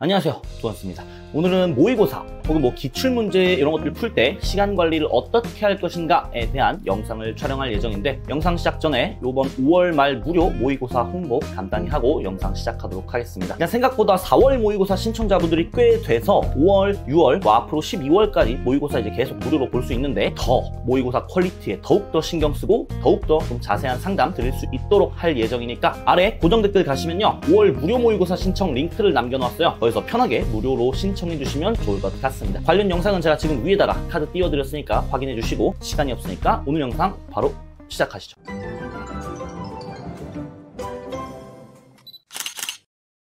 안녕하세요, 조원수입니다. 오늘은 모의고사 혹은 기출문제 이런 것들 풀 때 시간 관리를 어떻게 할 것인가에 대한 영상을 촬영할 예정인데, 영상 시작 전에 이번 5월 말 무료 모의고사 홍보 간단히 하고 영상 시작하도록 하겠습니다. 그냥 생각보다 4월 모의고사 신청자분들이 꽤 돼서 5월, 6월, 앞으로 12월까지 모의고사 이제 계속 무료로 볼 수 있는데, 더 모의고사 퀄리티에 더욱더 신경 쓰고 더욱더 좀 자세한 상담 드릴 수 있도록 할 예정이니까 아래 고정 댓글 가시면요, 5월 무료 모의고사 신청 링크를 남겨놨어요. 거기서 편하게 무료로 신청해 주시면 좋을 것 같습니다. 관련 영상은 제가 지금 위에다가 카드 띄워드렸으니까 확인해 주시고, 시간이 없으니까 오늘 영상 바로 시작하시죠.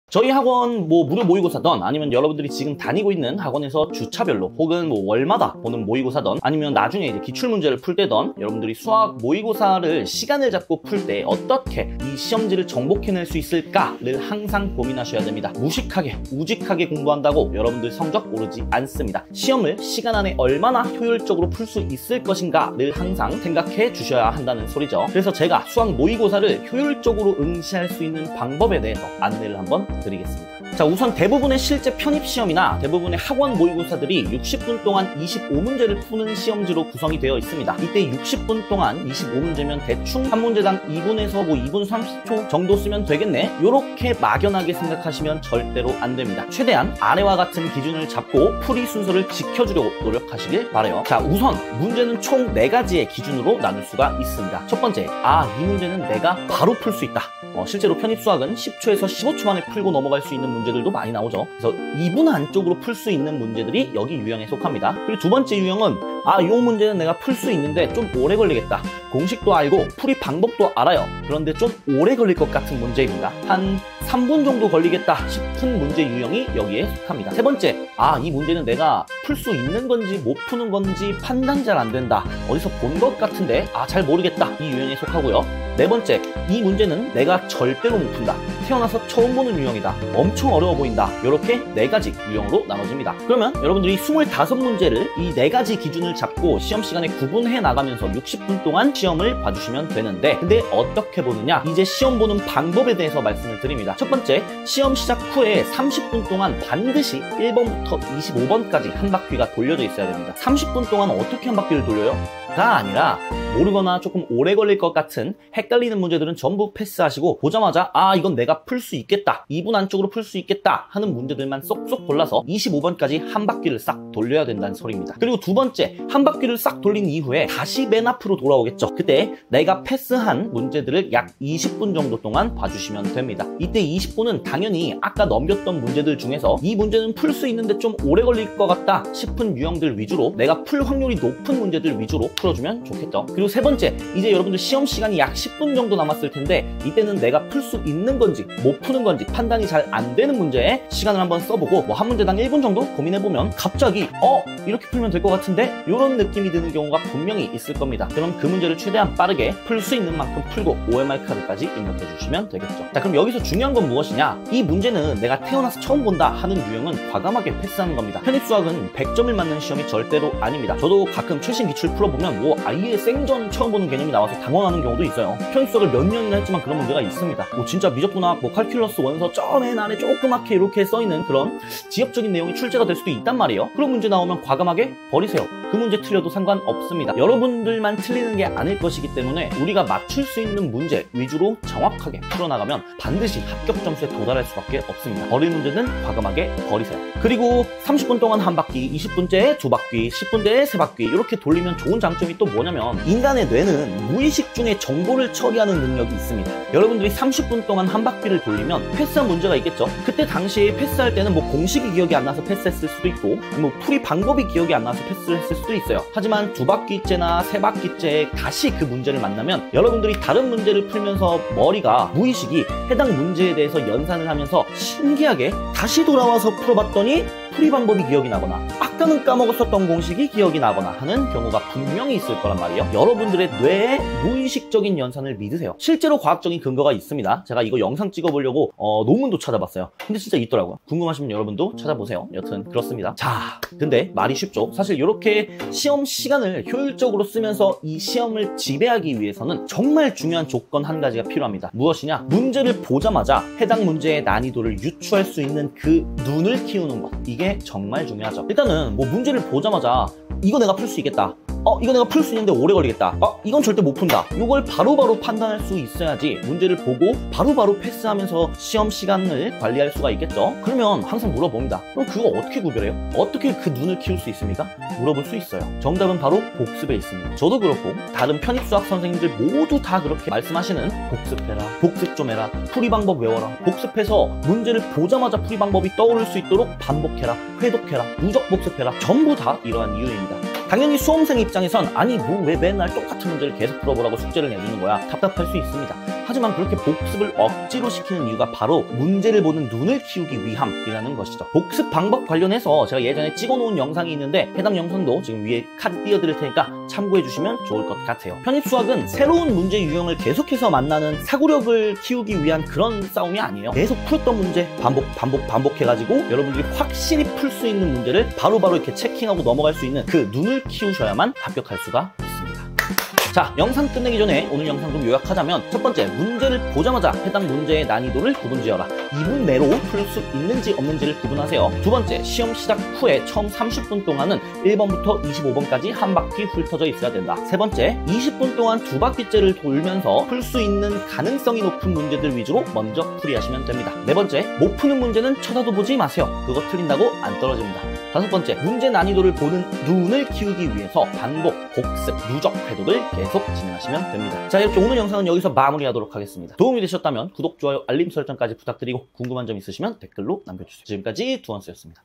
저희 학원 무료 모의고사든 아니면 여러분들이 지금 다니고 있는 학원에서 주차별로 혹은 월마다 보는 모의고사든 아니면 나중에 이제 기출문제를 풀 때든 여러분들이 수학 모의고사를 시간을 잡고 풀 때 어떻게 이 시험지를 정복해낼 수 있을까를 항상 고민하셔야 됩니다. 무식하게 우직하게 공부한다고 여러분들 성적 오르지 않습니다. 시험을 시간 안에 얼마나 효율적으로 풀 수 있을 것인가를 항상 생각해 주셔야 한다는 소리죠. 그래서 제가 수학 모의고사를 효율적으로 응시할 수 있는 방법에 대해서 안내를 한번 드리겠습니다. 자, 우선 대부분의 실제 편입시험이나 대부분의 학원 모의고사들이 60분 동안 25문제를 푸는 시험지로 구성이 되어 있습니다. 이때 60분 동안 25문제면 대충 한 문제당 2분에서 2분 30초 정도 쓰면 되겠네, 요렇게 막연하게 생각하시면 절대로 안 됩니다. 최대한 아래와 같은 기준을 잡고 풀이 순서를 지켜주려고 노력하시길 바라요. 자, 우선 문제는 총 4가지의 기준으로 나눌 수가 있습니다. 첫 번째, 이 문제는 내가 바로 풀 수 있다. 실제로 편입수학은 10초에서 15초 만에 풀고 넘어갈 수 있는 문제들도 많이 나오죠. 그래서 2분 안쪽으로 풀 수 있는 문제들이 여기 유형에 속합니다. 그리고 두 번째 유형은 이 문제는 내가 풀 수 있는데 좀 오래 걸리겠다. 공식도 알고 풀이 방법도 알아요. 그런데 좀 오래 걸릴 것 같은 문제입니다. 한 3분 정도 걸리겠다 싶은 문제 유형이 여기에 속합니다. 세 번째, 이 문제는 내가 풀 수 있는 건지 못 푸는 건지 판단 잘 안 된다. 어디서 본 것 같은데 잘 모르겠다. 이 유형에 속하고요. 네 번째, 이 문제는 내가 절대로 못 푼다. 태어나서 처음 보는 유형이다. 엄청 어려워 보인다. 이렇게 4가지 유형으로 나눠집니다. 그러면 여러분들이 25문제를 이 4가지 기준을 잡고 시험 시간에 구분해 나가면서 60분 동안 시험을 봐주시면 되는데, 근데 어떻게 보느냐? 이제 시험 보는 방법에 대해서 말씀을 드립니다. 첫 번째, 시험 시작 후에 30분 동안 반드시 1번부터 25번까지 한 바퀴가 돌려져 있어야 됩니다. 30분 동안 어떻게 한 바퀴를 돌려요? 가 아니라 모르거나 조금 오래 걸릴 것 같은 헷갈리는 문제들은 전부 패스하시고, 보자마자 이건 내가 풀 수 있겠다, 2분 안쪽으로 풀 수 있겠다 하는 문제들만 쏙쏙 골라서 25번까지 한 바퀴를 싹 돌려야 된다는 소리입니다. 그리고 두 번째, 한 바퀴를 싹 돌린 이후에 다시 맨 앞으로 돌아오겠죠. 그때 내가 패스한 문제들을 약 20분 정도 동안 봐주시면 됩니다. 이때 20분은 당연히 아까 넘겼던 문제들 중에서 이 문제는 풀 수 있는데 좀 오래 걸릴 것 같다 싶은 유형들 위주로, 내가 풀 확률이 높은 문제들 위주로 풀어주면 좋겠죠. 그리고 세 번째, 이제 여러분들 시험 시간이 약 10분 정도 남았을 텐데, 이때는 내가 풀 수 있는 건지 못 푸는 건지 판단이 잘 안 되는 문제에 시간을 한번 써보고 한 문제당 1분 정도 고민해보면 갑자기 이렇게 풀면 될 것 같은데 이런 느낌이 드는 경우가 분명히 있을 겁니다. 그럼 그 문제를 최대한 빠르게 풀 수 있는 만큼 풀고 OMR 카드까지 입력해 주시면 되겠죠. 자, 그럼 여기서 중요한 건 무엇이냐? 이 문제는 내가 태어나서 처음 본다 하는 유형은 과감하게 패스하는 겁니다. 편입수학은 100점을 맞는 시험이 절대로 아닙니다. 저도 가끔 최신 기출 풀어보면 아예 생전 처음 보는 개념이 나와서 당황하는 경우도 있어요. 편입수학을 몇 년이나 했지만 그런 문제가 있습니다. 진짜 미적분학, 칼큘러스 원서 맨 안에 조그맣게 이렇게 써있는 그런 지엽적인 내용이 출제가 될 수도 있단 말이에요. 그런 문제 나오면 과감하게 버리세요. 그 문제 틀려도 상관없습니다. 여러분들만 틀리는 게 아닐 것이기 때문에 우리가 맞출 수 있는 문제 위주로 정확하게 풀어나가면 반드시 합격 점수에 도달할 수밖에 없습니다. 버릴 문제는 과감하게 버리세요. 그리고 30분 동안 한 바퀴, 20분째에 2바퀴, 10분째에 3바퀴 이렇게 돌리면 좋은 장점이 또 뭐냐면, 인간의 뇌는 무의식 중에 정보를 처리하는 능력이 있습니다. 여러분들이 30분 동안 한 바퀴를 돌리면 패스한 문제가 있겠죠. 그때 당시에 패스할 때는 공식이 기억이 안 나서 패스했을 수도 있고, 풀이 방법이 기억이 안 나서 패스를 했을 수도 있어요. 하지만 2바퀴째나 3바퀴째에 다시 그 문제를 만나면 여러분들이 다른 문제를 풀면서 머리가, 무의식이 해당 문제에 대해서 연산을 하면서 신기하게 다시 돌아와서 풀어봤더니 풀이 방법이 기억이 나거나 잠깐은 까먹었었던 공식이 기억이 나거나 하는 경우가 분명히 있을 거란 말이에요. 여러분들의 뇌의 무의식적인 연산을 믿으세요. 실제로 과학적인 근거가 있습니다. 제가 이거 영상 찍어보려고 논문도 찾아봤어요. 근데 진짜 있더라고요. 궁금하시면 여러분도 찾아보세요. 여튼 그렇습니다. 자, 근데 말이 쉽죠. 사실 이렇게 시험 시간을 효율적으로 쓰면서 이 시험을 지배하기 위해서는 정말 중요한 조건 한 가지가 필요합니다. 무엇이냐? 문제를 보자마자 해당 문제의 난이도를 유추할 수 있는 그 눈을 키우는 것. 이게 정말 중요하죠. 일단은 뭐 문제를 보자마자 이거 내가 풀 수 있겠다. 이거 내가 풀 수 있는데 오래 걸리겠다. 이건 절대 못 푼다. 이걸 바로바로 판단할 수 있어야지 문제를 보고 바로바로 패스하면서 시험 시간을 관리할 수가 있겠죠. 그러면 항상 물어봅니다. 그럼 그거 어떻게 구별해요? 어떻게 그 눈을 키울 수 있습니까? 물어볼 수 있어요. 정답은 바로 복습에 있습니다. 저도 그렇고 다른 편입수학 선생님들 모두 다 그렇게 말씀하시는 복습해라, 복습 좀 해라, 풀이 방법 외워라, 복습해서 문제를 보자마자 풀이 방법이 떠오를 수 있도록 반복해라, 회독해라, 누적 복습해라. 전부 다 이러한 이유입니다. 당연히 수험생 입장에선 아니 뭐 왜 맨날 똑같은 문제를 계속 풀어보라고 숙제를 내주는 거야, 답답할 수 있습니다. 하지만 그렇게 복습을 억지로 시키는 이유가 바로 문제를 보는 눈을 키우기 위함이라는 것이죠. 복습 방법 관련해서 제가 예전에 찍어놓은 영상이 있는데 해당 영상도 지금 위에 카드 띄워드릴 테니까 참고해주시면 좋을 것 같아요. 편입수학은 새로운 문제 유형을 계속해서 만나는 사고력을 키우기 위한 그런 싸움이 아니에요. 계속 풀었던 문제 반복해가지고 여러분들이 확실히 풀 수 있는 문제를 바로바로 이렇게 체킹하고 넘어갈 수 있는 그 눈을 키우셔야만 합격할 수가 있습니다. 자, 영상 끝내기 전에 오늘 영상 좀 요약하자면, 첫 번째, 문제를 보자마자 해당 문제의 난이도를 구분지어라. 2분 내로 풀 수 있는지 없는지를 구분하세요. 두 번째, 시험 시작 후에 처음 30분 동안은 1번부터 25번까지 한 바퀴 훑어져 있어야 된다. 세 번째, 20분 동안 두 바퀴째를 돌면서 풀 수 있는 가능성이 높은 문제들 위주로 먼저 풀이하시면 됩니다. 네 번째, 못 푸는 문제는 쳐다도 보지 마세요. 그거 틀린다고 안 떨어집니다. 다섯 번째, 문제 난이도를 보는 눈을 키우기 위해서 반복, 복습, 누적, 회독을 계속 진행하시면 됩니다. 자, 이렇게 오늘 영상은 여기서 마무리하도록 하겠습니다. 도움이 되셨다면 구독, 좋아요, 알림 설정까지 부탁드리고 궁금한 점 있으시면 댓글로 남겨주세요. 지금까지 두원스였습니다.